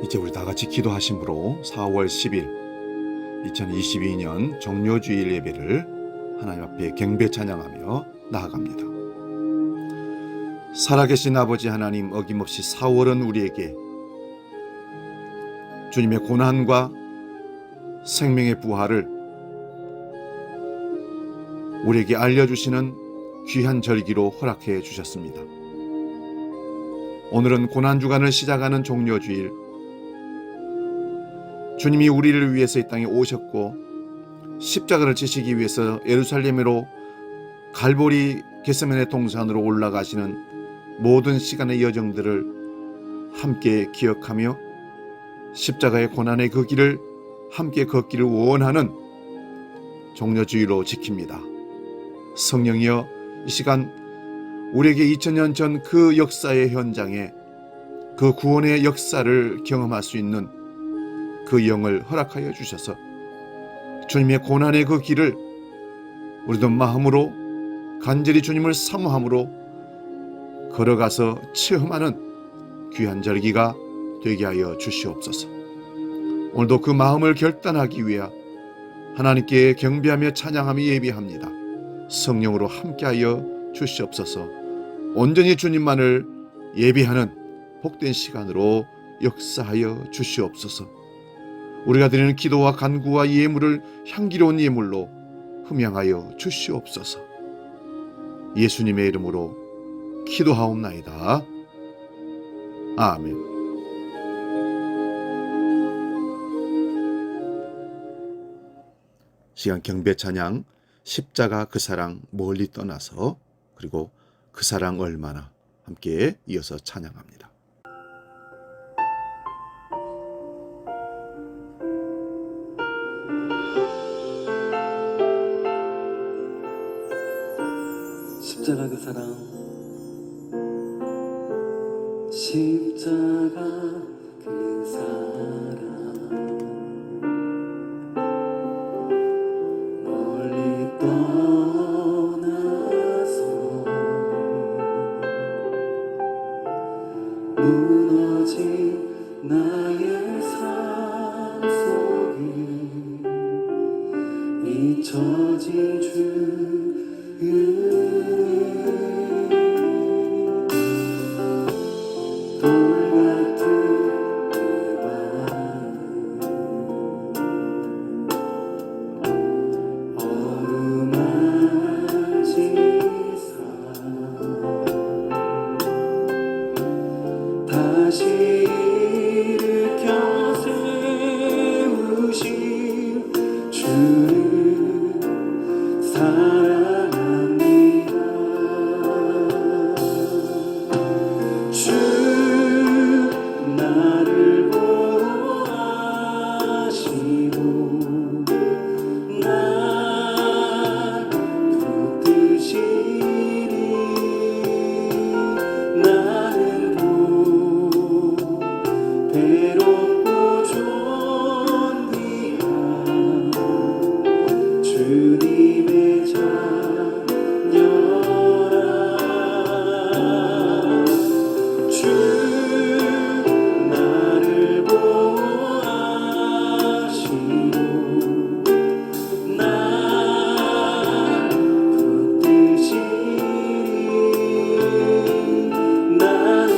이제 우리 다 같이 기도하심으로 4월 10일 2022년 종료주일 예배를 하나님 앞에 경배 찬양하며 나아갑니다. 살아계신 아버지 하나님, 어김없이 4월은 우리에게 주님의 고난과 생명의 부활을 우리에게 알려주시는 귀한 절기로 허락해 주셨습니다. 오늘은 고난주간을 시작하는 종료주일, 주님이 우리를 위해서 이 땅에 오셨고 십자가를 지시기 위해서 예루살렘으로 갈보리 겟세마네 동산으로 올라가시는 모든 시간의 여정들을 함께 기억하며 십자가의 고난의 그 길을 함께 걷기를 원하는 종료주의로 지킵니다. 성령이여, 이 시간 우리에게 2000년 전 그 역사의 현장에 그 구원의 역사를 경험할 수 있는 그 영을 허락하여 주셔서 주님의 고난의 그 길을 우리도 마음으로 간절히 주님을 사모함으로 걸어가서 체험하는 귀한 절기가 되게 하여 주시옵소서. 오늘도 그 마음을 결단하기 위해 하나님께 경배하며 찬양하며 예비합니다. 성령으로 함께하여 주시옵소서. 온전히 주님만을 예비하는 복된 시간으로 역사하여 주시옵소서. 우리가 드리는 기도와 간구와 예물을 향기로운 예물로 흠양하여 주시옵소서. 예수님의 이름으로 기도하옵나이다. 아멘. 시간 경배 찬양, 십자가 그 사랑 멀리 떠나서, 그리고 그 사랑 얼마나, 함께 이어서 찬양합니다. 십자가 그 사랑, 십자가 그 사랑, 멀리 떠나서 무너진 나의 삶 속에 잊혀진 주의 다시 일으켜 세우신 주를 사랑합니다. 주 나를 보호하시고 날 붙드시니 나는 배롭고 존귀한 주님의 자녀라. 주 나를 보호하시고 날 붙드시니 나는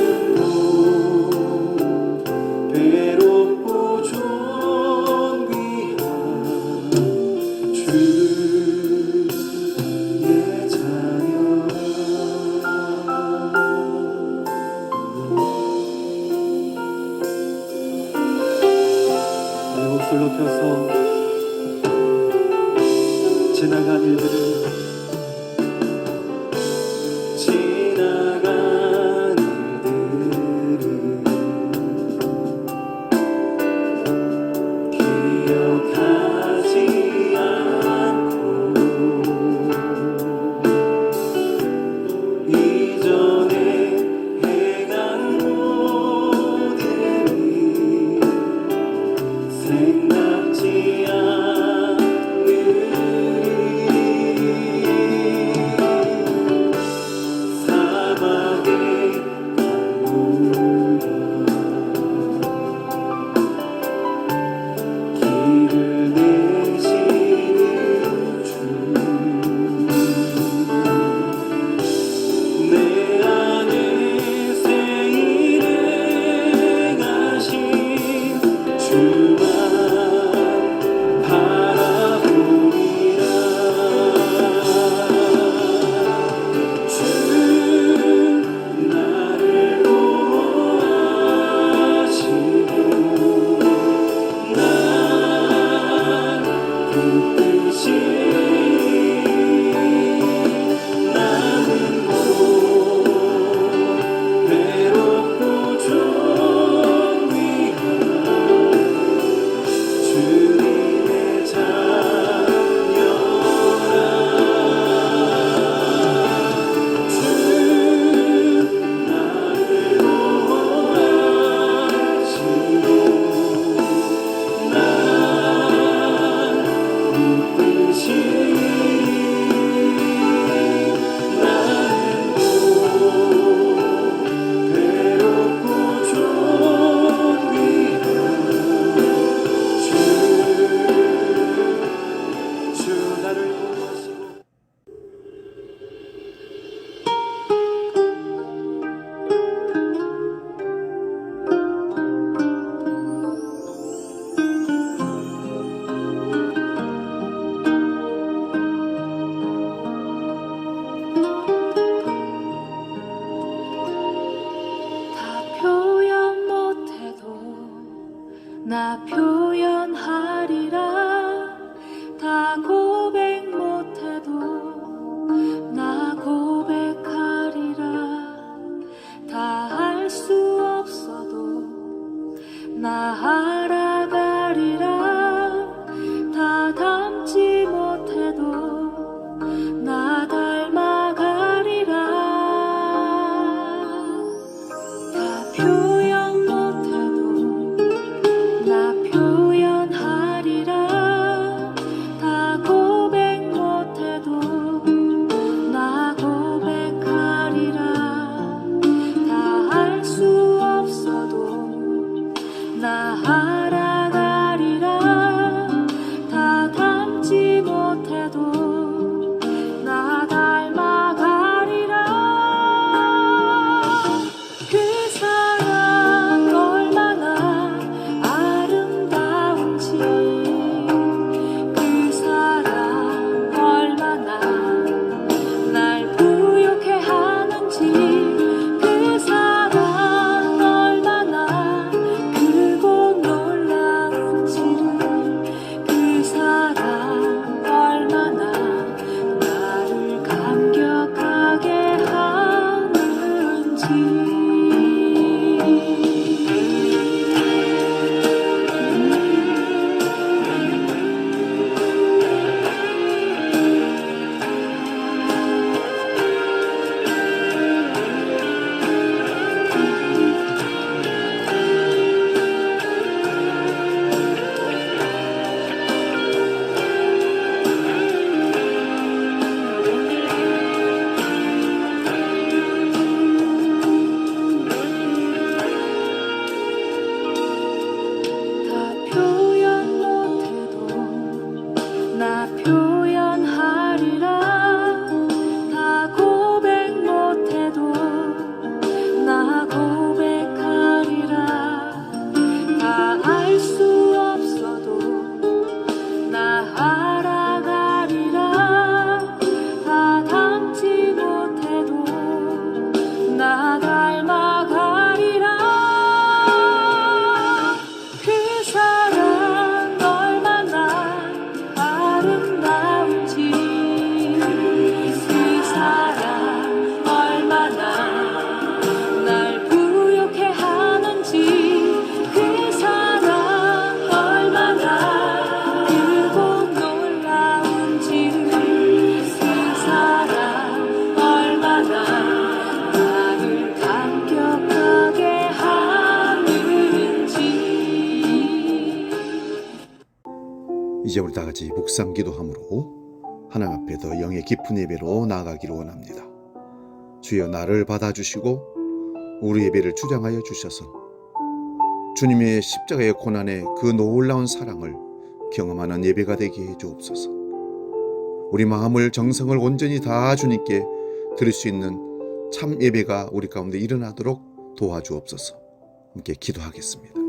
배롭고 존귀한 주의 자녀라. 내 목소리 높여서 지나간 일들을 기억하지 않고 이전에 행한 모든 일 생각지 않으리. 이제 우리 다 같이 묵상 기도함으로 하나님 앞에 더 영의 깊은 예배로 나아가기를 원합니다. 주여 나를 받아주시고 우리 예배를 주장하여 주셔서 주님의 십자가의 고난의 그 놀라운 사랑을 경험하는 예배가 되게 해 주옵소서. 우리 마음을 정성을 온전히 다 주님께 드릴 수 있는 참 예배가 우리 가운데 일어나도록 도와주옵소서. 함께 기도하겠습니다.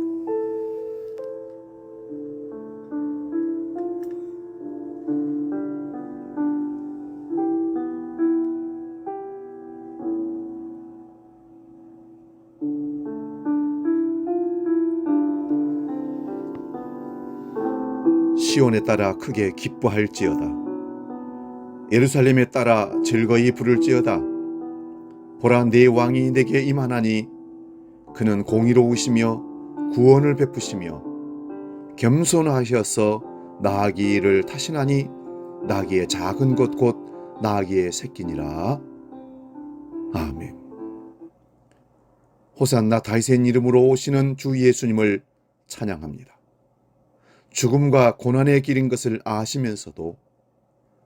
시온에 따라 크게 기뻐할지어다. 예루살렘에 따라 즐거이 부를지어다. 보라, 내 왕이 내게 임하나니 그는 공의로우시며 구원을 베푸시며 겸손하셔서 나귀를 타시나니 나귀의 작은 것 곧 나귀의 새끼니라. 아멘. 호산나 다윗의 이름으로 오시는 주 예수님을 찬양합니다. 죽음과 고난의 길인 것을 아시면서도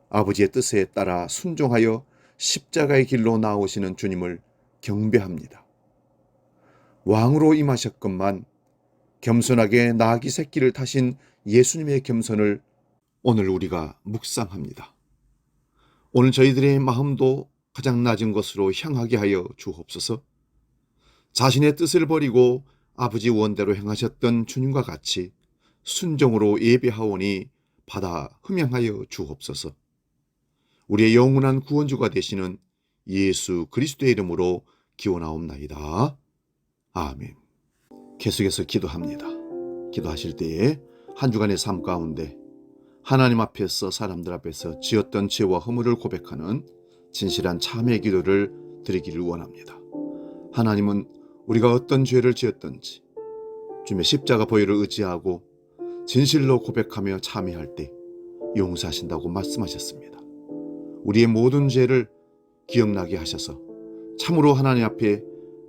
아버지의 뜻에 따라 순종하여 십자가의 길로 나오시는 주님을 경배합니다. 왕으로 임하셨건만 겸손하게 나귀 새끼를 타신 예수님의 겸손을 오늘 우리가 묵상합니다. 오늘 저희들의 마음도 가장 낮은 곳으로 향하게 하여 주옵소서. 자신의 뜻을 버리고 아버지 원대로 행하셨던 주님과 같이 순종으로 예배하오니 받아 흠양하여 주옵소서. 우리의 영원한 구원주가 되시는 예수 그리스도의 이름으로 기원하옵나이다. 아멘. 계속해서 기도합니다. 기도하실 때에 한 주간의 삶 가운데 하나님 앞에서 사람들 앞에서 지었던 죄와 허물을 고백하는 진실한 참회 기도를 드리기를 원합니다. 하나님은 우리가 어떤 죄를 지었든지 주님의 십자가 보혈을 의지하고 진실로 고백하며 참회할 때 용서하신다고 말씀하셨습니다. 우리의 모든 죄를 기억나게 하셔서 참으로 하나님 앞에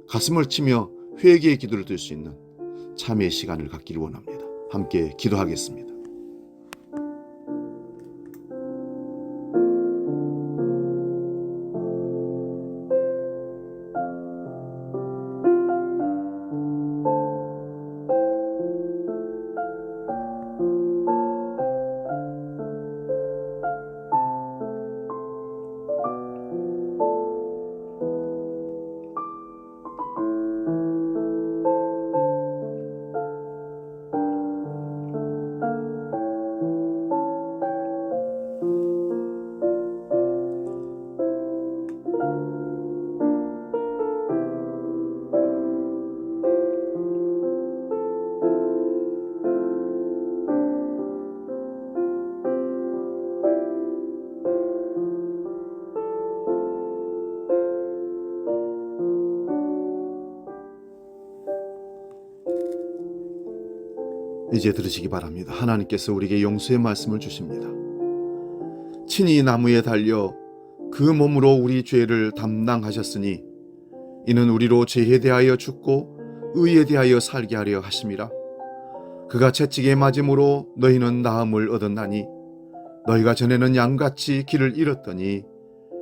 가슴을 치며 회개의 기도를 드릴 수 있는 참회의 시간을 갖기를 원합니다. 함께 기도하겠습니다. 이제 들으시기 바랍니다. 하나님께서 우리에게 용서의 말씀을 주십니다. 친히 나무에 달려 그 몸으로 우리 죄를 담당하셨으니 이는 우리로 죄에 대하여 죽고 의에 대하여 살게 하려 하심이라. 그가 채찍에 맞음으로 너희는 나음을 얻었나니 너희가 전에는 양같이 길을 잃었더니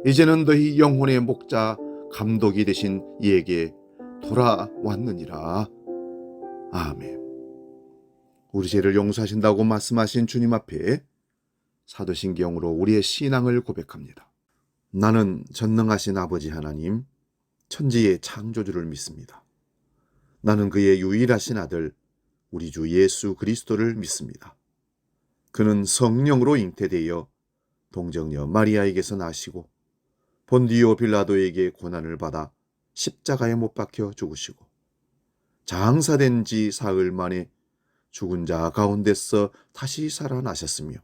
이제는 너희 영혼의 목자 감독이 되신 이에게 돌아왔느니라. 아멘. 우리 죄를 용서하신다고 말씀하신 주님 앞에 사도신경으로 우리의 신앙을 고백합니다. 나는 전능하신 아버지 하나님, 천지의 창조주를 믿습니다. 나는 그의 유일하신 아들 우리 주 예수 그리스도를 믿습니다. 그는 성령으로 잉태되어 동정녀 마리아에게서 나시고 본디오 빌라도에게 고난을 받아 십자가에 못 박혀 죽으시고 장사된 지 사흘 만에 죽은 자 가운데서 다시 살아나셨으며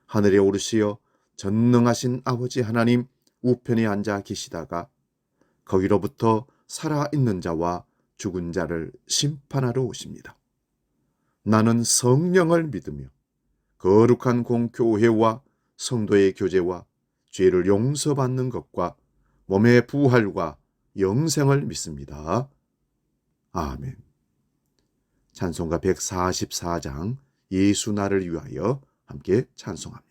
하늘에 오르시어 전능하신 아버지 하나님 우편에 앉아 계시다가 거기로부터 살아있는 자와 죽은 자를 심판하러 오십니다. 나는 성령을 믿으며 거룩한 공교회와 성도의 교제와 죄를 용서받는 것과 몸의 부활과 영생을 믿습니다. 아멘. 찬송가 144장 예수 나를 위하여 함께 찬송합니다.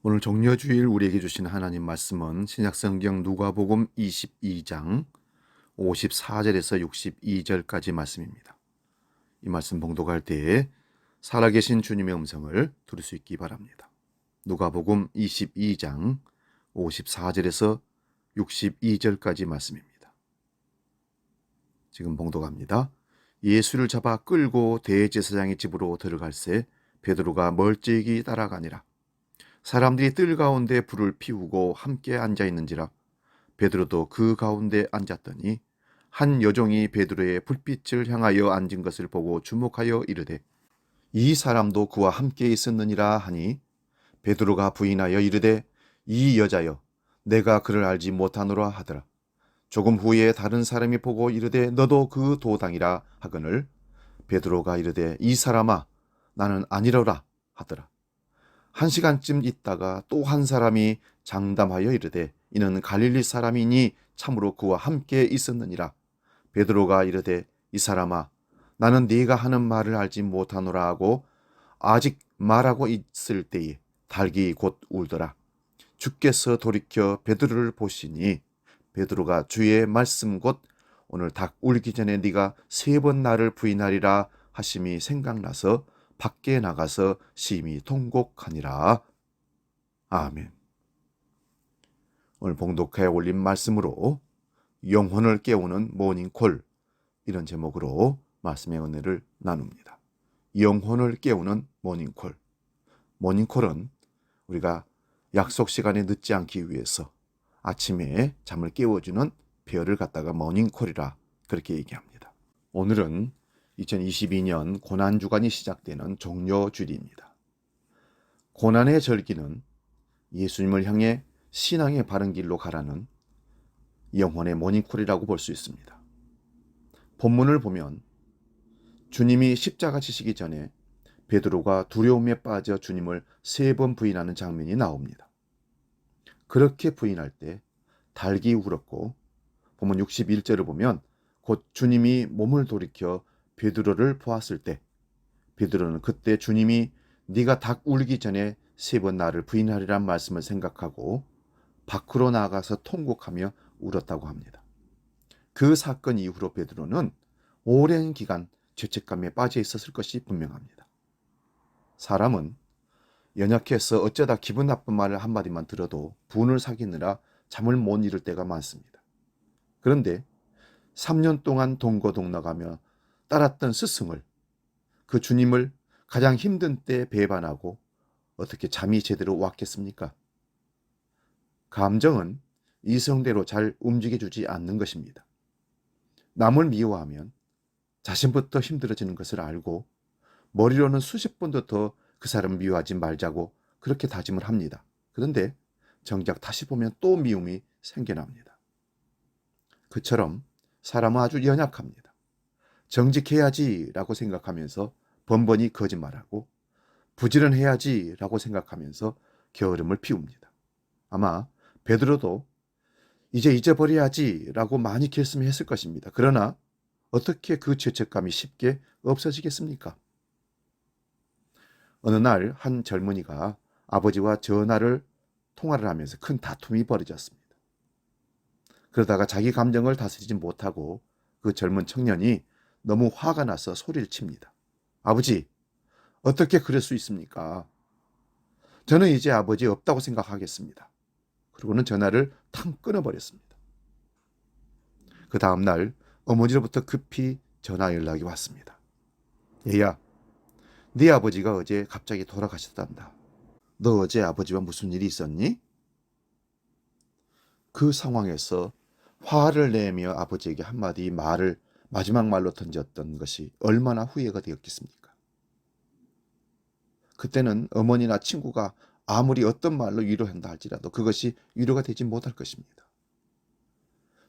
오늘 종려주일 우리에게 주신 하나님 말씀은 신약성경 누가복음 22장 54절에서 62절까지 말씀입니다. 이 말씀 봉독할 때에 살아계신 주님의 음성을 들을 수 있기 바랍니다. 누가복음 22장 54절에서 62절까지 말씀입니다. 지금 봉독합니다. 예수를 잡아 끌고 대제사장의 집으로 들어갈새 베드로가 멀찍이 따라가니라. 사람들이 뜰 가운데 불을 피우고 함께 앉아 있는지라. 베드로도 그 가운데 앉았더니 한 여종이 베드로의 불빛을 향하여 앉은 것을 보고 주목하여 이르되 이 사람도 그와 함께 있었느니라 하니, 베드로가 부인하여 이르되 이 여자여, 내가 그를 알지 못하노라 하더라. 조금 후에 다른 사람이 보고 이르되 너도 그 도당이라 하거늘, 베드로가 이르되 이 사람아, 나는 아니로라 하더라. 1시간쯤 있다가 또 한 사람이 장담하여 이르되 이는 갈릴리 사람이니 참으로 그와 함께 있었느니라. 베드로가 이르되 이 사람아, 나는 네가 하는 말을 알지 못하노라 하고 아직 말하고 있을 때에 닭이 곧 울더라. 주께서 돌이켜 베드로를 보시니 베드로가 주의 말씀 곧 오늘 닭 울기 전에 네가 3번 나를 부인하리라 하심이 생각나서 밖에 나가서 심히 통곡하니라. 아멘. 오늘 봉독해 올린 말씀으로 영혼을 깨우는 모닝콜, 이런 제목으로 말씀의 은혜를 나눕니다. 영혼을 깨우는 모닝콜. 모닝콜은 우리가 약속 시간에 늦지 않기 위해서 아침에 잠을 깨워주는 별을 갖다가 모닝콜이라 그렇게 얘기합니다. 오늘은 2022년 고난주간이 시작되는 종료주일입니다. 고난의 절기는 예수님을 향해 신앙의 바른 길로 가라는 영혼의 모닝콜이라고 볼 수 있습니다. 본문을 보면 주님이 십자가 지시기 전에 베드로가 두려움에 빠져 주님을 3번 부인하는 장면이 나옵니다. 그렇게 부인할 때 닭이 울었고, 본문 61절을 보면 곧 주님이 몸을 돌이켜 베드로를 보았을 때 베드로는 그때 주님이 네가 닭 울기 전에 3번 나를 부인하리란 말씀을 생각하고 밖으로 나가서 통곡하며 울었다고 합니다. 그 사건 이후로 베드로는 오랜 기간 죄책감에 빠져 있었을 것이 분명합니다. 사람은 연약해서 어쩌다 기분 나쁜 말을 한마디만 들어도 분을 사귀느라 잠을 못 이룰 때가 많습니다. 그런데 3년 동안 동거동락하며 따랐던 스승을, 그 주님을 가장 힘든 때 배반하고 어떻게 잠이 제대로 왔겠습니까? 감정은 이성대로 잘 움직여주지 않는 것입니다. 남을 미워하면 자신부터 힘들어지는 것을 알고 머리로는 수십 번도 더 그 사람을 미워하지 말자고 그렇게 다짐을 합니다. 그런데 정작 다시 보면 또 미움이 생겨납니다. 그처럼 사람은 아주 연약합니다. 정직해야지라고 생각하면서 번번이 거짓말하고 부지런해야지라고 생각하면서 게으름을 피웁니다. 아마 베드로도 이제 잊어버려야지라고 많이 결심했을 것입니다. 그러나 어떻게 그 죄책감이 쉽게 없어지겠습니까? 어느 날 한 젊은이가 아버지와 통화를 하면서 큰 다툼이 벌어졌습니다. 그러다가 자기 감정을 다스리지 못하고 그 젊은 청년이 너무 화가 나서 소리를 칩니다. 아버지, 어떻게 그럴 수 있습니까? 저는 이제 아버지 없다고 생각하겠습니다. 그리고는 전화를 탕 끊어버렸습니다. 그 다음날 어머니로부터 급히 전화 연락이 왔습니다. 얘야, 네 아버지가 어제 갑자기 돌아가셨단다. 너 어제 아버지와 무슨 일이 있었니? 그 상황에서 화를 내며 아버지에게 한마디 말을 마지막 말로 던졌던 것이 얼마나 후회가 되었겠습니까? 그때는 어머니나 친구가 아무리 어떤 말로 위로한다 할지라도 그것이 위로가 되지 못할 것입니다.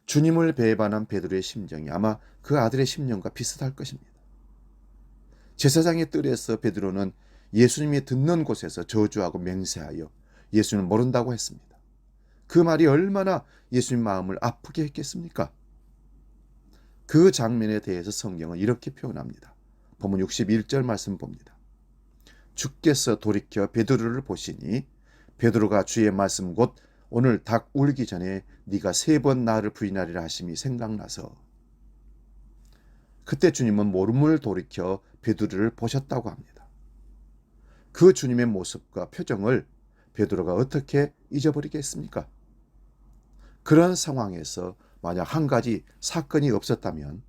주님을 배반한 베드로의 심정이 아마 그 아들의 심령과 비슷할 것입니다. 제사장의 뜰에서 베드로는 예수님이 듣는 곳에서 저주하고 맹세하여 예수는 모른다고 했습니다. 그 말이 얼마나 예수님 마음을 아프게 했겠습니까? 그 장면에 대해서 성경은 이렇게 표현합니다. 본문 61절 말씀 봅니다. 주께서 돌이켜 베드로를 보시니 베드로가 주의 말씀 곧 오늘 닭 울기 전에 네가 3번 나를 부인하리라 하심이 생각나서 그때 주님은 모름을 돌이켜 베드로를 보셨다고 합니다. 그 주님의 모습과 표정을 베드로가 어떻게 잊어버리겠습니까? 그런 상황에서 만약 한 가지 사건이 없었다면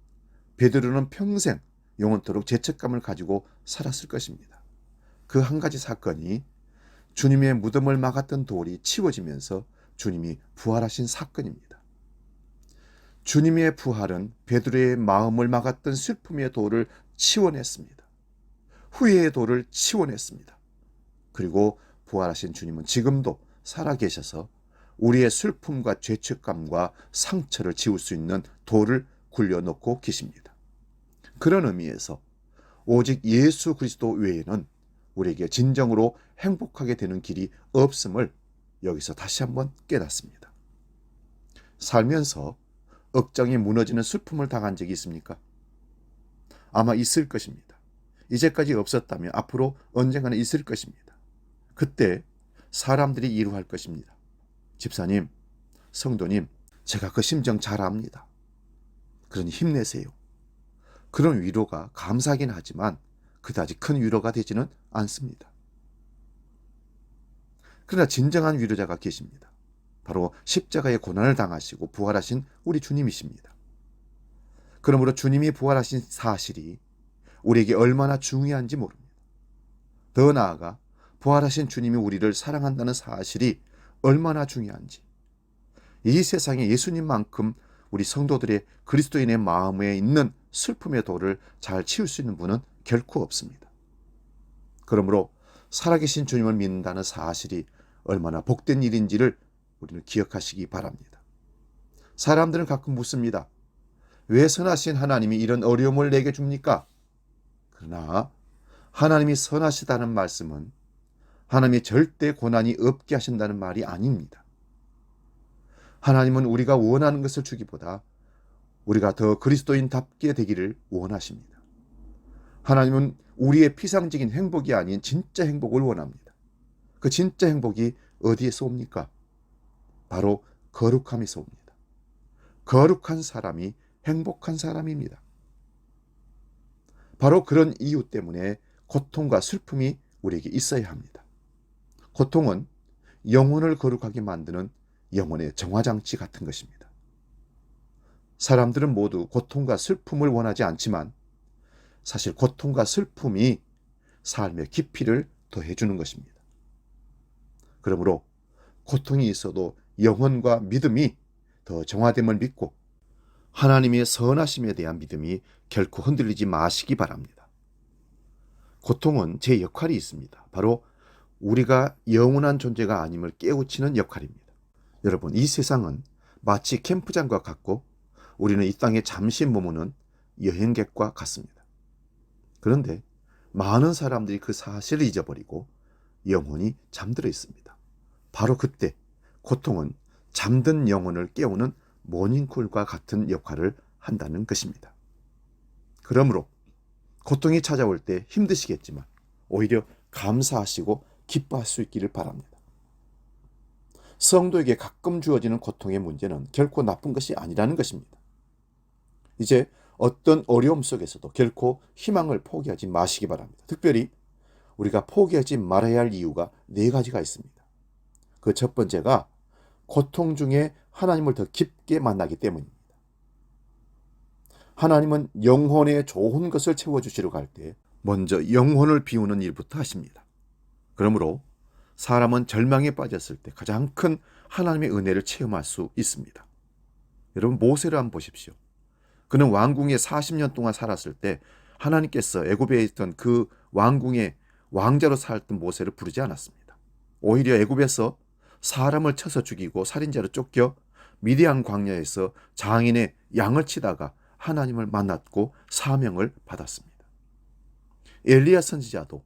베드로는 평생 영원토록 죄책감을 가지고 살았을 것입니다. 그 한 가지 사건이 주님의 무덤을 막았던 돌이 치워지면서 주님이 부활하신 사건입니다. 주님의 부활은 베드로의 마음을 막았던 슬픔의 돌을 치워냈습니다. 후회의 돌을 치워냈습니다. 그리고 부활하신 주님은 지금도 살아계셔서 우리의 슬픔과 죄책감과 상처를 지울 수 있는 돌을 굴려놓고 계십니다. 그런 의미에서 오직 예수 그리스도 외에는 우리에게 진정으로 행복하게 되는 길이 없음을 여기서 다시 한번 깨닫습니다. 살면서 억장이 무너지는 슬픔을 당한 적이 있습니까? 아마 있을 것입니다. 이제까지 없었다면 앞으로 언젠가는 있을 것입니다. 그때 사람들이 이루할 것입니다. 집사님, 성도님, 제가 그 심정 잘 압니다. 그러니 힘내세요. 그런 위로가 감사하긴 하지만 그다지 큰 위로가 되지는 않습니다. 그러나 진정한 위로자가 계십니다. 바로 십자가의 고난을 당하시고 부활하신 우리 주님이십니다. 그러므로 주님이 부활하신 사실이 우리에게 얼마나 중요한지 모릅니다. 더 나아가 부활하신 주님이 우리를 사랑한다는 사실이 얼마나 중요한지, 이 세상에 예수님만큼 우리 성도들의 그리스도인의 마음에 있는 슬픔의 돌을 잘 치울 수 있는 분은 결코 없습니다. 그러므로 살아계신 주님을 믿는다는 사실이 얼마나 복된 일인지를 우리는 기억하시기 바랍니다. 사람들은 가끔 묻습니다. 왜 선하신 하나님이 이런 어려움을 내게 줍니까? 그러나 하나님이 선하시다는 말씀은 하나님이 절대 고난이 없게 하신다는 말이 아닙니다. 하나님은 우리가 원하는 것을 주기보다 우리가 더 그리스도인답게 되기를 원하십니다. 하나님은 우리의 피상적인 행복이 아닌 진짜 행복을 원합니다. 그 진짜 행복이 어디에서 옵니까? 바로 거룩함에서 옵니다. 거룩한 사람이 행복한 사람입니다. 바로 그런 이유 때문에 고통과 슬픔이 우리에게 있어야 합니다. 고통은 영혼을 거룩하게 만드는 영혼의 정화장치 같은 것입니다. 사람들은 모두 고통과 슬픔을 원하지 않지만 사실 고통과 슬픔이 삶의 깊이를 더해주는 것입니다. 그러므로 고통이 있어도 영혼과 믿음이 더 정화됨을 믿고 하나님의 선하심에 대한 믿음이 결코 흔들리지 마시기 바랍니다. 고통은 제 역할이 있습니다. 바로 우리가 영원한 존재가 아님을 깨우치는 역할입니다. 여러분, 이 세상은 마치 캠프장과 같고 우리는 이 땅에 잠시 머무는 여행객과 같습니다. 그런데 많은 사람들이 그 사실을 잊어버리고 영혼이 잠들어 있습니다. 바로 그때 고통은 잠든 영혼을 깨우는 모닝콜과 같은 역할을 한다는 것입니다. 그러므로 고통이 찾아올 때 힘드시겠지만 오히려 감사하시고 기뻐할 수 있기를 바랍니다. 성도에게 가끔 주어지는 고통의 문제는 결코 나쁜 것이 아니라는 것입니다. 이제 어떤 어려움 속에서도 결코 희망을 포기하지 마시기 바랍니다. 특별히 우리가 포기하지 말아야 할 이유가 4가지가 있습니다. 그 첫 번째가 고통 중에 하나님을 더 깊게 만나기 때문입니다. 하나님은 영혼에 좋은 것을 채워주시려고 할 때 먼저 영혼을 비우는 일부터 하십니다. 그러므로 사람은 절망에 빠졌을 때 가장 큰 하나님의 은혜를 체험할 수 있습니다. 여러분, 모세를 한번 보십시오. 그는 왕궁에 40년 동안 살았을 때 하나님께서 애굽에 있던 그 왕궁의 왕자로 살았던 모세를 부르지 않았습니다. 오히려 애굽에서 사람을 쳐서 죽이고 살인자로 쫓겨 미디안 광야에서 장인의 양을 치다가 하나님을 만났고 사명을 받았습니다. 엘리야 선지자도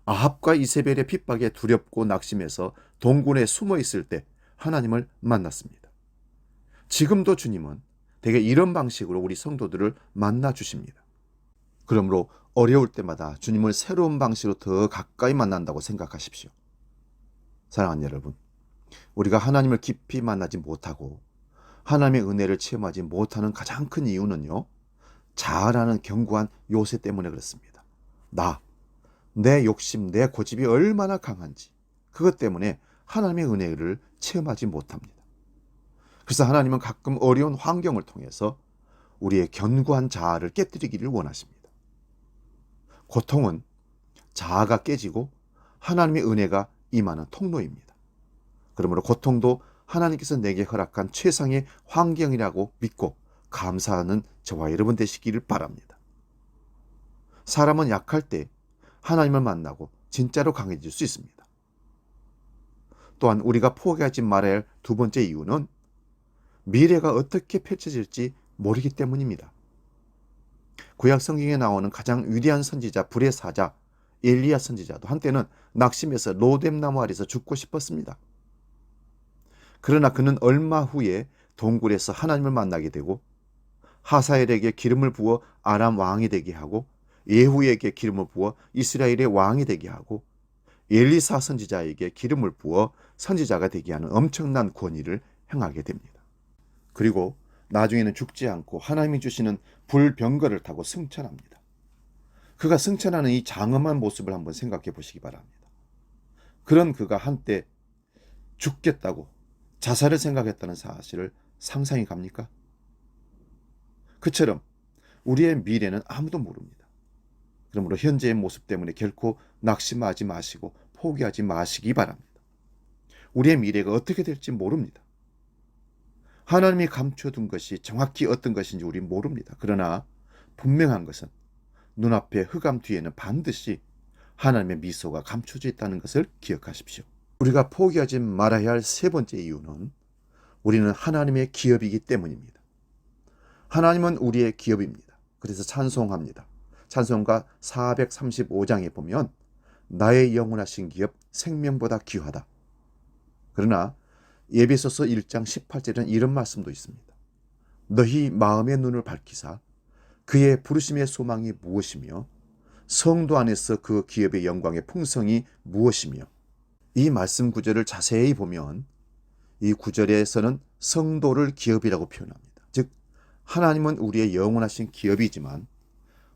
아합과 이세벨의 핍박에 두렵고 낙심해서 동굴에 숨어 있을 때 하나님을 만났습니다. 지금도 주님은 대개 이런 방식으로 우리 성도들을 만나 주십니다. 그러므로 어려울 때마다 주님을 새로운 방식으로 더 가까이 만난다고 생각하십시오. 사랑하는 여러분, 우리가 하나님을 깊이 만나지 못하고 하나님의 은혜를 체험하지 못하는 가장 큰 이유는요, 자아라는 견고한 요새 때문에 그렇습니다. 내 욕심, 내 고집이 얼마나 강한지 그것 때문에 하나님의 은혜를 체험하지 못합니다. 그래서 하나님은 가끔 어려운 환경을 통해서 우리의 견고한 자아를 깨뜨리기를 원하십니다. 고통은 자아가 깨지고 하나님의 은혜가 임하는 통로입니다. 그러므로 고통도 하나님께서 내게 허락한 최상의 환경이라고 믿고 감사하는 저와 여러분 되시기를 바랍니다. 사람은 약할 때 하나님을 만나고 진짜로 강해질 수 있습니다. 또한 우리가 포기하지 말아야 할 두 번째 이유는 미래가 어떻게 펼쳐질지 모르기 때문입니다. 구약 성경에 나오는 가장 위대한 선지자 불의 사자 엘리야 선지자도 한때는 낙심해서 로뎀나무 아래서 죽고 싶었습니다. 그러나 그는 얼마 후에 동굴에서 하나님을 만나게 되고 하사엘에게 기름을 부어 아람 왕이 되게 하고 예후에게 기름을 부어 이스라엘의 왕이 되게 하고 엘리사 선지자에게 기름을 부어 선지자가 되게 하는 엄청난 권위를 행하게 됩니다. 그리고 나중에는 죽지 않고 하나님이 주시는 불병거를 타고 승천합니다. 그가 승천하는 이 장엄한 모습을 한번 생각해 보시기 바랍니다. 그런 그가 한때 죽겠다고 자살을 생각했다는 사실을 상상이 갑니까? 그처럼 우리의 미래는 아무도 모릅니다. 그러므로 현재의 모습 때문에 결코 낙심하지 마시고 포기하지 마시기 바랍니다. 우리의 미래가 어떻게 될지 모릅니다. 하나님이 감춰둔 것이 정확히 어떤 것인지 우리는 모릅니다. 그러나 분명한 것은 눈앞의 흑암 뒤에는 반드시 하나님의 미소가 감춰져 있다는 것을 기억하십시오. 우리가 포기하지 말아야 할 세 번째 이유는 우리는 하나님의 기업이기 때문입니다. 하나님은 우리의 기업입니다. 그래서 찬송합니다. 찬송가 435장에 보면 나의 영원하신 기업 생명보다 귀하다. 그러나 에베소서 1장 18절에는 이런 말씀도 있습니다. 너희 마음의 눈을 밝히사 그의 부르심의 소망이 무엇이며 성도 안에서 그 기업의 영광의 풍성이 무엇이며. 이 말씀 구절을 자세히 보면 이 구절에서는 성도를 기업이라고 표현합니다. 즉 하나님은 우리의 영원하신 기업이지만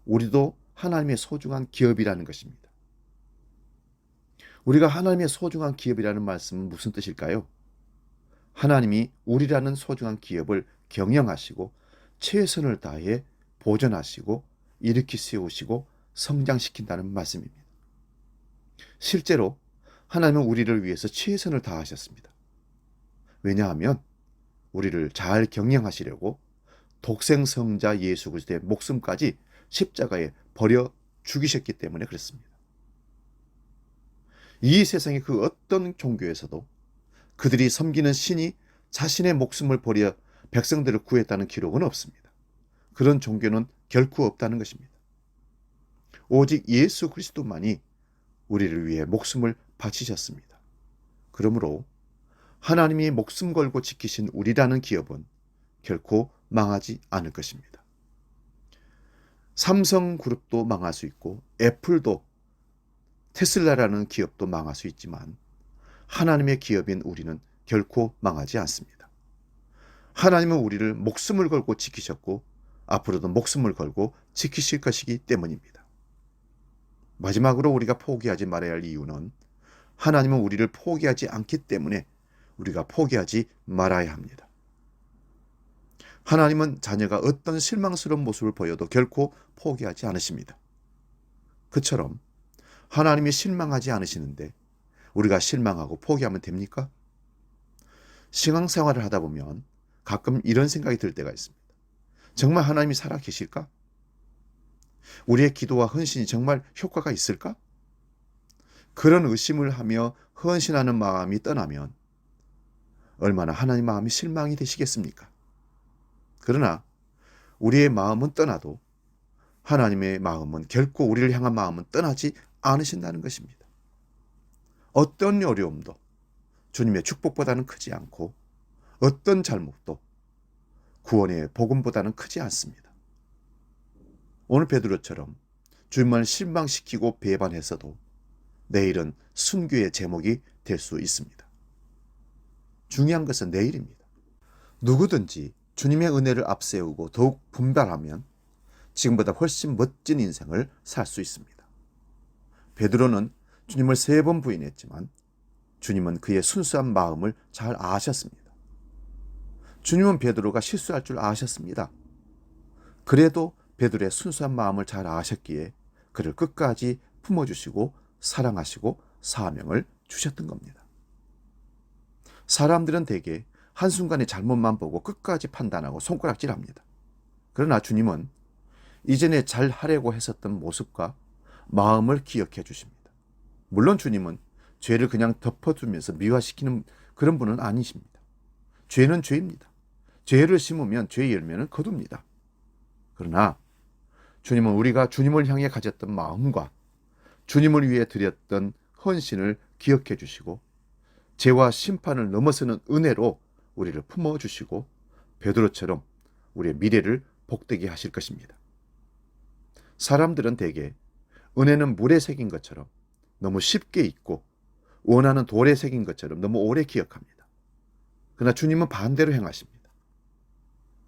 우리도 하나님의 소중한 기업이라는 것입니다. 우리가 하나님의 소중한 기업이라는 말씀은 무슨 뜻일까요? 하나님이 우리라는 소중한 기업을 경영하시고 최선을 다해 보존하시고 일으키 세우시고 성장시킨다는 말씀입니다. 실제로 하나님은 우리를 위해서 최선을 다하셨습니다. 왜냐하면 우리를 잘 경영하시려고 독생성자 예수 그리스도의 목숨까지 십자가에 버려 죽이셨기 때문에 그렇습니다. 이 세상의 그 어떤 종교에서도 그들이 섬기는 신이 자신의 목숨을 버려 백성들을 구했다는 기록은 없습니다. 그런 종교는 결코 없다는 것입니다. 오직 예수 그리스도만이 우리를 위해 목숨을 바치셨습니다. 그러므로 하나님이 목숨 걸고 지키신 우리라는 기업은 결코 망하지 않을 것입니다. 삼성그룹도 망할 수 있고 애플도 테슬라라는 기업도 망할 수 있지만 하나님의 기업인 우리는 결코 망하지 않습니다. 하나님은 우리를 목숨을 걸고 지키셨고 앞으로도 목숨을 걸고 지키실 것이기 때문입니다. 마지막으로 우리가 포기하지 말아야 할 이유는 하나님은 우리를 포기하지 않기 때문에 우리가 포기하지 말아야 합니다. 하나님은 자녀가 어떤 실망스러운 모습을 보여도 결코 포기하지 않으십니다. 그처럼 하나님이 실망하지 않으시는데 우리가 실망하고 포기하면 됩니까? 신앙생활을 하다 보면 가끔 이런 생각이 들 때가 있습니다. 정말 하나님이 살아 계실까? 우리의 기도와 헌신이 정말 효과가 있을까? 그런 의심을 하며 헌신하는 마음이 떠나면 얼마나 하나님 마음이 실망이 되시겠습니까? 그러나 우리의 마음은 떠나도 하나님의 마음은 결코 우리를 향한 마음은 떠나지 않으신다는 것입니다. 어떤 어려움도 주님의 축복보다는 크지 않고 어떤 잘못도 구원의 복음보다는 크지 않습니다. 오늘 베드로처럼 주님을 실망시키고 배반했어도 내일은 순교의 제목이 될 수 있습니다. 중요한 것은 내일입니다. 누구든지 주님의 은혜를 앞세우고 더욱 분발하면 지금보다 훨씬 멋진 인생을 살 수 있습니다. 베드로는 주님을 3번 부인했지만 주님은 그의 순수한 마음을 잘 아셨습니다. 주님은 베드로가 실수할 줄 아셨습니다. 그래도 베드로의 순수한 마음을 잘 아셨기에 그를 끝까지 품어주시고 사랑하시고 사명을 주셨던 겁니다. 사람들은 대개 한순간의 잘못만 보고 끝까지 판단하고 손가락질합니다. 그러나 주님은 이전에 잘 하려고 했었던 모습과 마음을 기억해 주십니다. 물론 주님은 죄를 그냥 덮어두면서 미화시키는 그런 분은 아니십니다. 죄는 죄입니다. 죄를 심으면 죄의 열매는 거둡니다. 그러나 주님은 우리가 주님을 향해 가졌던 마음과 주님을 위해 드렸던 헌신을 기억해 주시고 죄와 심판을 넘어서는 은혜로 우리를 품어주시고 베드로처럼 우리의 미래를 복되게 하실 것입니다. 사람들은 대개 은혜는 물에 새긴 것처럼 너무 쉽게 잊고 원하는 돌에 새긴 것처럼 너무 오래 기억합니다. 그러나 주님은 반대로 행하십니다.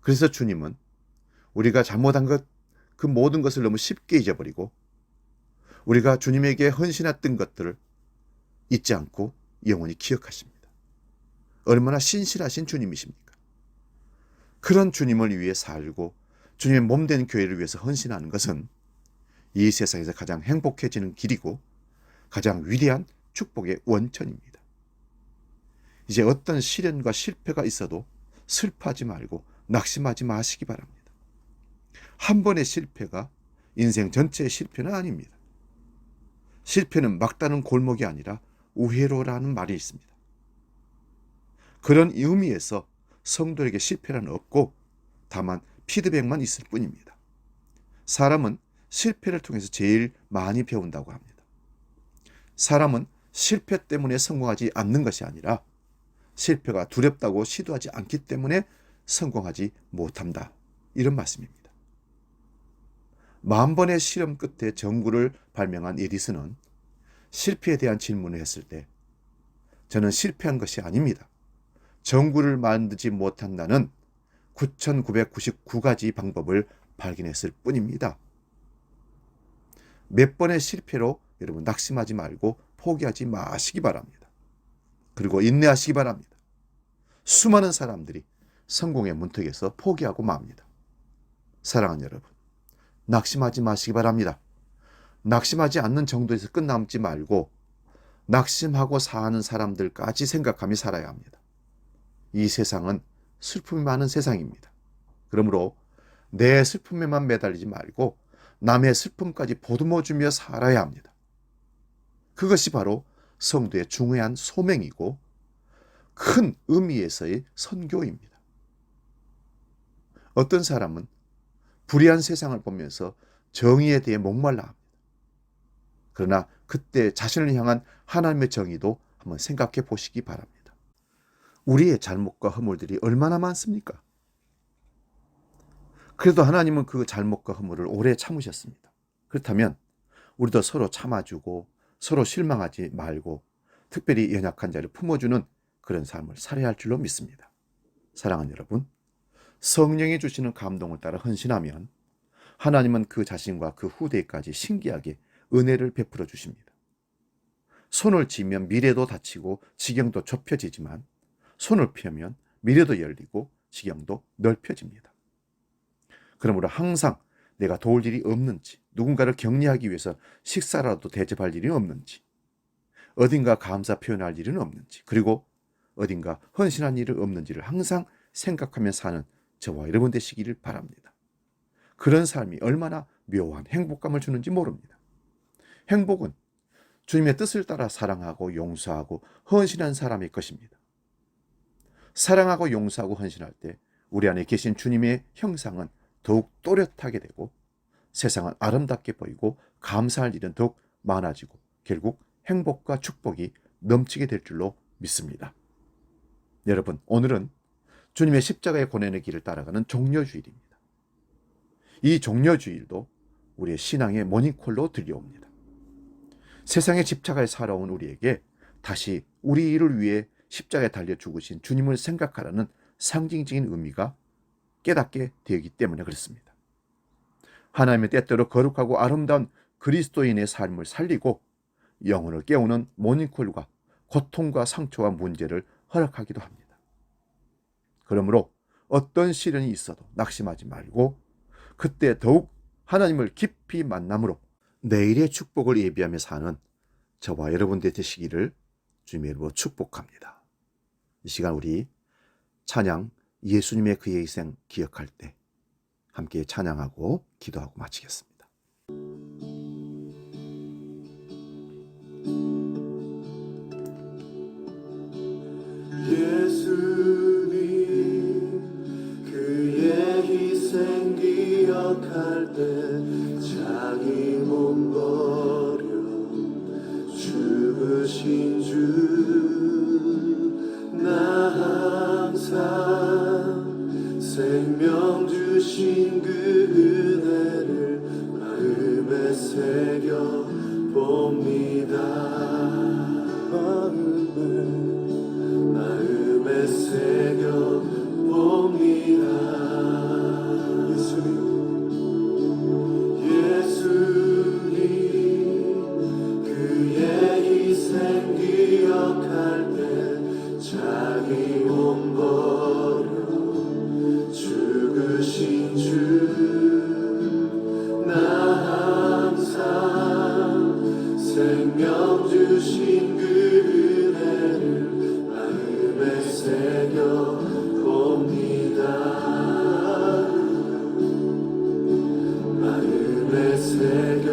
그래서 주님은 우리가 잘못한 것, 그 모든 것을 너무 쉽게 잊어버리고 우리가 주님에게 헌신했던 것들을 잊지 않고 영원히 기억하십니다. 얼마나 신실하신 주님이십니까? 그런 주님을 위해 살고 주님의 몸된 교회를 위해서 헌신하는 것은 이 세상에서 가장 행복해지는 길이고 가장 위대한 축복의 원천입니다. 이제 어떤 시련과 실패가 있어도 슬퍼하지 말고 낙심하지 마시기 바랍니다. 한 번의 실패가 인생 전체의 실패는 아닙니다. 실패는 막다른 골목이 아니라 우회로라는 말이 있습니다. 그런 의미에서 성도에게 실패는 없고 다만 피드백만 있을 뿐입니다. 사람은 실패를 통해서 제일 많이 배운다고 합니다. 사람은 실패 때문에 성공하지 않는 것이 아니라 실패가 두렵다고 시도하지 않기 때문에 성공하지 못한다. 이런 말씀입니다. 10,000번의 실험 끝에 전구를 발명한 에디슨은 실패에 대한 질문을 했을 때 저는 실패한 것이 아닙니다. 전구를 만들지 못한 나는 9,999가지 방법을 발견했을 뿐입니다. 몇 번의 실패로 여러분 낙심하지 말고 포기하지 마시기 바랍니다. 그리고 인내하시기 바랍니다. 수많은 사람들이 성공의 문턱에서 포기하고 맙니다. 사랑하는 여러분, 낙심하지 마시기 바랍니다. 낙심하지 않는 정도에서 끝남지 말고 낙심하고 사는 사람들까지 생각하며 살아야 합니다. 이 세상은 슬픔이 많은 세상입니다. 그러므로 내 슬픔에만 매달리지 말고 남의 슬픔까지 보듬어주며 살아야 합니다. 그것이 바로 성도의 중요한 소명이고 큰 의미에서의 선교입니다. 어떤 사람은 불의한 세상을 보면서 정의에 대해 목말라 합니다. 그러나 그때 자신을 향한 하나님의 정의도 한번 생각해 보시기 바랍니다. 우리의 잘못과 허물들이 얼마나 많습니까? 그래도 하나님은 그 잘못과 허물을 오래 참으셨습니다. 그렇다면 우리도 서로 참아주고 서로 실망하지 말고 특별히 연약한 자를 품어주는 그런 삶을 살아야 할 줄로 믿습니다. 사랑하는 여러분, 성령이 주시는 감동을 따라 헌신하면 하나님은 그 자신과 그 후대까지 신기하게 은혜를 베풀어 주십니다. 손을 쥐면 미래도 닫히고 지경도 좁혀지지만 손을 펴면 미래도 열리고 지경도 넓혀집니다. 그러므로 항상 내가 도울 일이 없는지, 누군가를 격려하기 위해서 식사라도 대접할 일이 없는지, 어딘가 감사 표현할 일은 없는지, 그리고 어딘가 헌신한 일은 없는지를 항상 생각하며 사는 저와 여러분 되시기를 바랍니다. 그런 삶이 얼마나 묘한 행복감을 주는지 모릅니다. 행복은 주님의 뜻을 따라 사랑하고 용서하고 헌신한 사람의 것입니다. 사랑하고 용서하고 헌신할 때 우리 안에 계신 주님의 형상은 더욱 또렷하게 되고 세상은 아름답게 보이고 감사할 일은 더욱 많아지고 결국 행복과 축복이 넘치게 될 줄로 믿습니다. 여러분, 오늘은 주님의 십자가의 고난의 길을 따라가는 종려주일입니다. 이 종려주일도 우리의 신앙의 모닝콜로 들려옵니다. 세상에 집착하여 살아온 우리에게 다시 우리를 위해 십자가에 달려 죽으신 주님을 생각하라는 상징적인 의미가 깨닫게 되기 때문에 그렇습니다. 하나님의 때때로 거룩하고 아름다운 그리스도인의 삶을 살리고 영혼을 깨우는 모닝콜과 고통과 상처와 문제를 허락하기도 합니다. 그러므로 어떤 시련이 있어도 낙심하지 말고 그때 더욱 하나님을 깊이 만남으로 내일의 축복을 예비하며 사는 저와 여러분들 되시기를 주님의 이름으로 축복합니다. 이 시간 우리 찬양 예수님의 그의 희생 기억할 때 함께 찬양하고 기도하고 마치겠습니다. 예수님 그의 희생 기억할 때 자기 몸 버려 죽으신 주 나 항상 생명 주신 그 은혜를 마음에 새겨 봅니다. 마음에 새겨 봅니다. 예수님 그의 희생 기억할 때 자기 몸 버려 죽으신 주 나 항상 생명 주신 그 은혜를 마음에 새겨 봅니다. 마음에 새겨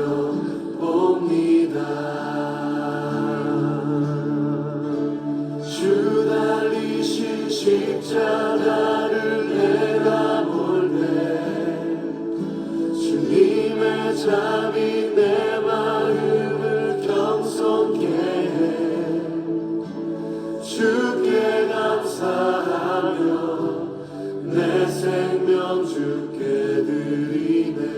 봅니다. 주 달리신 십자가를 내가 볼 때 주님의 잠이 내 마음을 경성케 해 주께 감사하며 내 생명 주께 드리네.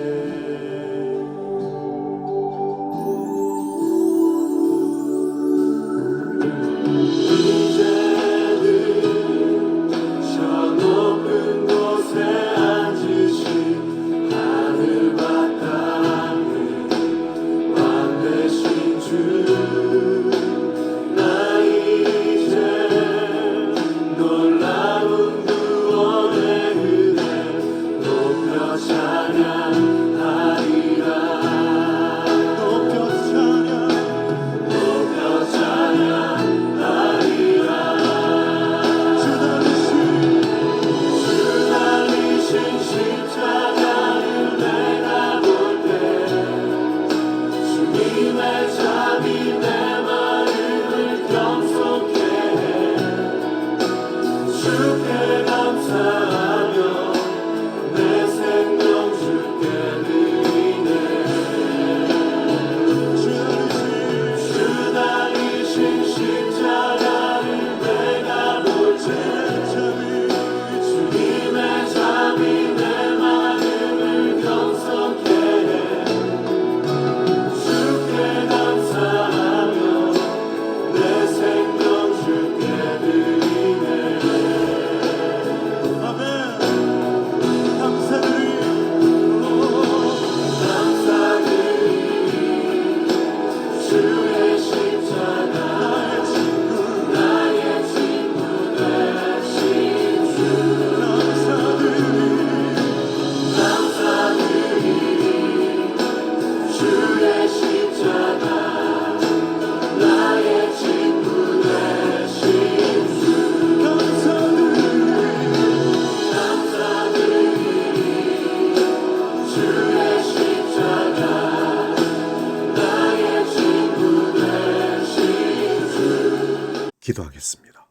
기도하겠습니다.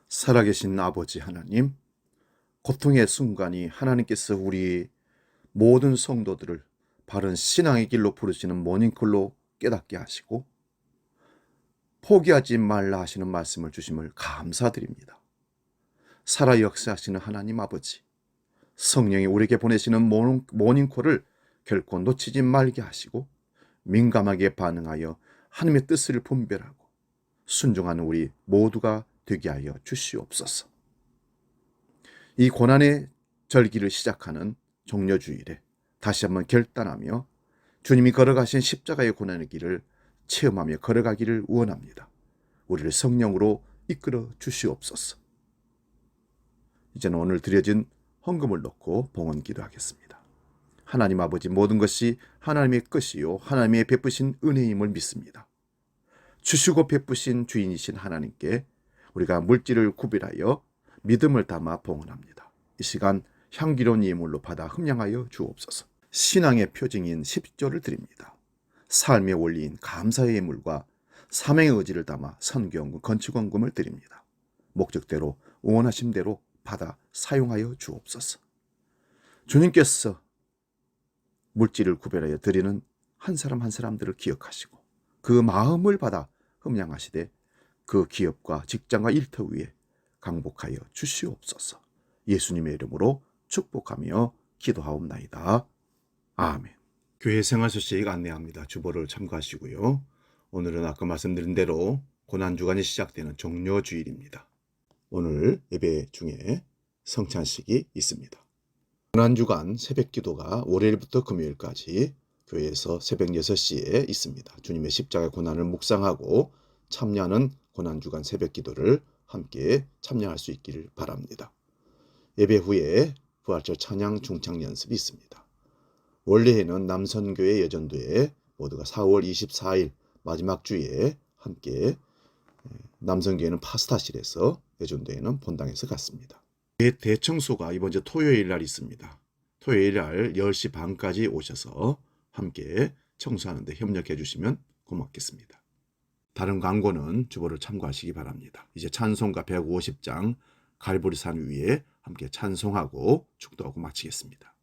살아계신 아버지 하나님, 고통의 순간이 하나님께서 우리 모든 성도들을 바른 신앙의 길로 부르시는 모닝콜로 깨닫게 하시고 포기하지 말라 하시는 말씀을 주심을 감사드립니다. 살아 역사하시는 하나님 아버지, 성령이 우리에게 보내시는 모닝콜을 결코 놓치지 말게 하시고 민감하게 반응하여 하나님의 뜻을 분별하고 순종하는 우리 모두가 되게 하여 주시옵소서. 이 고난의 절기를 시작하는 종려주일에 다시 한번 결단하며 주님이 걸어가신 십자가의 고난의 길을 체험하며 걸어가기를 원합니다. 우리를 성령으로 이끌어 주시옵소서. 이제는 오늘 드려진 헌금을 놓고 봉헌 기도하겠습니다. 하나님 아버지, 모든 것이 하나님의 것이요 하나님의 베푸신 은혜임을 믿습니다. 주시고 베푸신 주인이신 하나님께 우리가 물질을 구별하여 믿음을 담아 봉헌합니다. 이 시간 향기로운 예물로 받아 흠양하여 주옵소서. 신앙의 표징인 십조를 드립니다. 삶의 원리인 감사의 예물과 사명의 의지를 담아 선교원금, 건축원금을 드립니다. 목적대로 원하신 대로 받아 사용하여 주옵소서. 주님께서 물질을 구별하여 드리는 한 사람 한 사람들을 기억하시고 그 마음을 받아 흠양하시되 그 기업과 직장과 일터 위에 강복하여 주시옵소서. 예수님의 이름으로 축복하며 기도하옵나이다. 아멘. 교회 생활 소식 안내합니다. 주보를 참고하시고요. 오늘은 아까 말씀드린 대로 고난주간이 시작되는 종려주일입니다. 오늘 예배 중에 성찬식이 있습니다. 고난주간 새벽기도가 월요일부터 금요일까지 교회에서 새벽 6시에 있습니다. 주님의 십자가의 고난을 묵상하고 참여하는 고난주간 새벽기도를 함께 참여할 수 있기를 바랍니다. 예배 후에 부활절 찬양 중창 연습이 있습니다. 원래에는 남선교회 여전도에 모두가 4월 24일 마지막 주에 함께, 남선교회는 파스타실에서 여전도에는 본당에서 갔습니다. 대청소가 이번 주 토요일 날 있습니다. 토요일 날 10시 반까지 오셔서 함께 청소하는 데 협력해 주시면 고맙겠습니다. 다른 광고는 주보를 참고하시기 바랍니다. 이제 찬송가 150장 갈보리산 위에 함께 찬송하고 축도하고 마치겠습니다.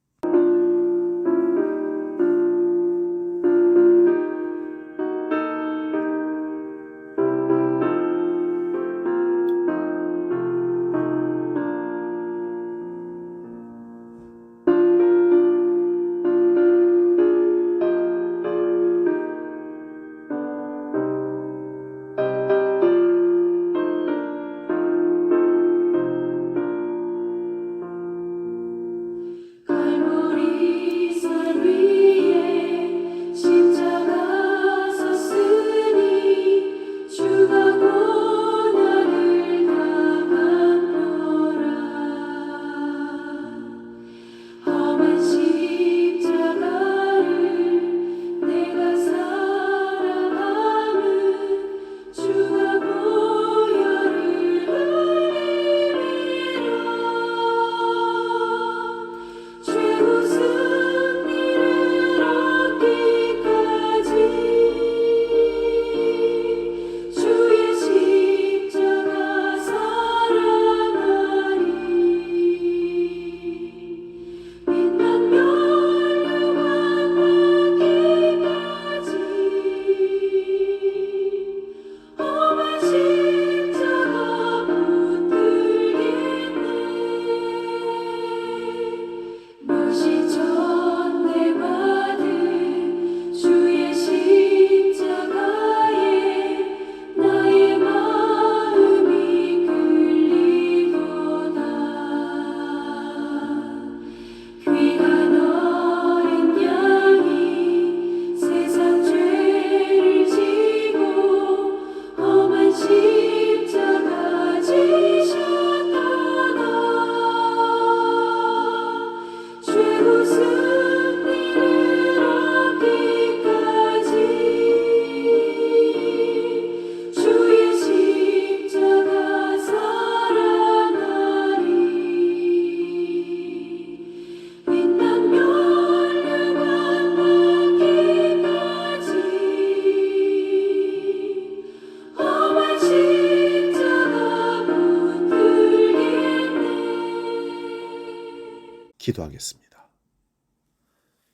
기도하겠습니다.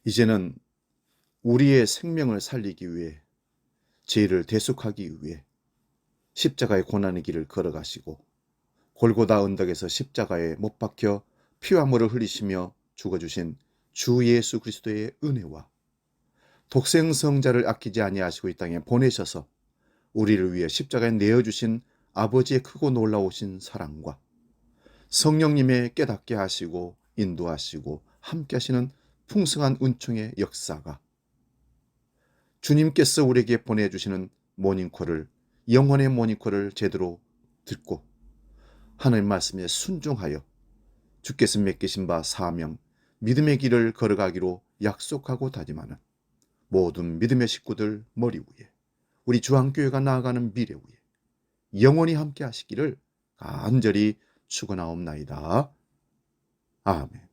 이제는 우리의 생명을 살리기 위해, 죄를 대속하기 위해 십자가의 고난의 길을 걸어가시고 골고다 언덕에서 십자가에 못 박혀 피와 물을 흘리시며 죽어주신 주 예수 그리스도의 은혜와 독생성자를 아끼지 아니하시고 이 땅에 보내셔서 우리를 위해 십자가에 내어주신 아버지의 크고 놀라우신 사랑과 성령님의 깨닫게 하시고 인도하시고 함께 하시는 풍성한 은총의 역사가 주님께서 우리에게 보내주시는 모닝콜을, 영혼의 모닝콜을 제대로 듣고 하나님 말씀에 순종하여 주께서 맡기신 바 사명, 믿음의 길을 걸어가기로 약속하고 다짐하는 모든 믿음의 식구들 머리 위에, 우리 주한교회가 나아가는 미래 위에 영원히 함께 하시기를 간절히 축원하옵나이다. 아멘.